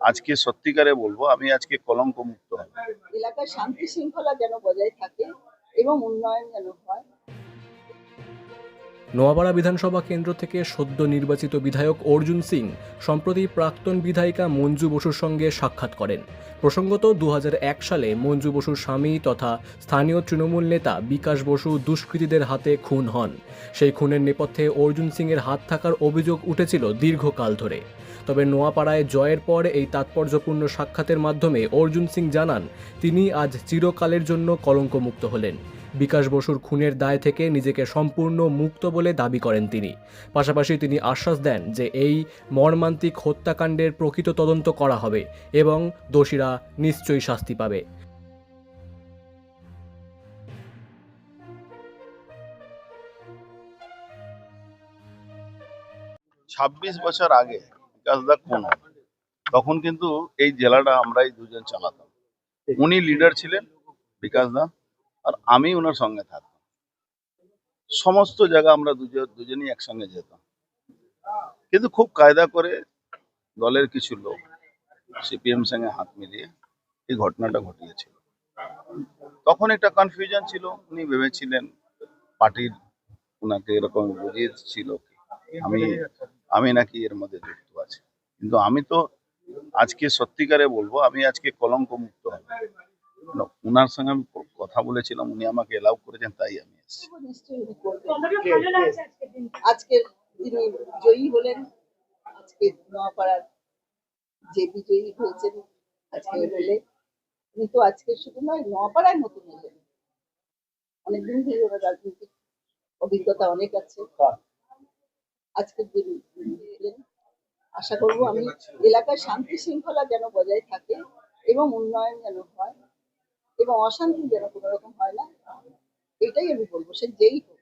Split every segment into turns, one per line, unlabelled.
আজকে সত্যিকারে বলবো আমি আজকে কলঙ্ক মুক্ত হব।
এলাকার শান্তি শৃঙ্খলা যেন বজায় থাকে এবং উন্নয়ন যেন হয়।
নোয়াপাড়া বিধানসভা কেন্দ্র থেকে সদ্য নির্বাচিত বিধায়ক অর্জুন সিং সম্প্রতি প্রাক্তন বিধায়িকা মঞ্জু বসুর সঙ্গে সাক্ষাৎ করেন। প্রসঙ্গত 2001 সালে মঞ্জু বসুর স্বামী তথা স্থানীয় তৃণমূল নেতা বিকাশ বসু দুষ্কৃতীদের হাতে খুন হন। সেই খুনের নেপথ্যে অর্জুন সিংয়ের হাত থাকার অভিযোগ উঠেছিল দীর্ঘকাল ধরে। তবে নোয়াপাড়ায় জয়ের পর এই তাৎপর্যপূর্ণ সাক্ষাতের মাধ্যমে অর্জুন সিং জানান তিনি আজ চিরকালের জন্য কলঙ্কমুক্ত হলেন। বিকাশ বসুর খুনের দায় থেকে নিজেকে সম্পূর্ণ মুক্ত বলে দাবি করেন তিনি। পাশাপাশি তিনি আশ্বাস দেন যে এই মর্মান্তিক হত্যাকাণ্ডের প্রকৃত তদন্ত করা হবে এবং দোষীরা নিশ্চয়ই শাস্তি পাবে।
26 বছর আগে বিকাশদা খুন হন, তখন কিন্তু এই জেলাটা আমরাই দুজন চালাতাম। উনি লিডার ছিলেন বিকাশদা, আর আমি ওনার সঙ্গে থাকতাম। সমস্ত জায়গা আমরা দুজনই একসঙ্গে যেতাম। কিন্তু খুব কায়দা করে দলের কিছু লোক সিপিএম সঙ্গে হাত মিলিয়ে এই ঘটনাটা ঘটিয়েছিল। তখন একটা কনফিউশন ছিল, উনি ভেবেছিলেন পার্টির ওনাকে এরকম বুঝিয়েছিল আমি আমি নাকি এর মধ্যে যুক্ত আছি। কিন্তু আমি তো আজকে সত্যিকারে বলবো আমি আজকে কলঙ্ক মুক্ত হব। উনার সঙ্গে আমি কথা বলেছিলাম, উনি আমাকে এলাউ করেছেন, তাই আমি এসেছি।
নিশ্চয়ই উনি করবেন। আজকে তিনি জয়ী হলেন। আজকে নোয়াপাড়ার যে বিজয়ী হয়েছেন আজকে হলে উনি তো আজকে শুধু নয় নোয়াপাড়ায় নতুন এলেন। অনেকদিন ধরে ওনার রাজনৈতিক অভিজ্ঞতা অনেক আছে। আজকের দিন এলেন। আশা করবো আমি এলাকার শান্তি শৃঙ্খলা যেন বজায় থাকে এবং উন্নয়ন যেন হয় এবং অশান্তি যেন কোনো রকম হয় না, এটাই আমি বলবো। সে যেই হোক।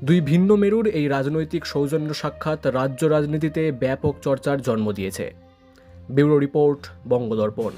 দুই ভিন্ন মেরুর এই রাজনৈতিক সৌজন্য সাক্ষাৎ রাজ্য রাজনীতিতে ব্যাপক চর্চার জন্ম দিয়েছে। Bureau report, বঙ্গদর্পণ।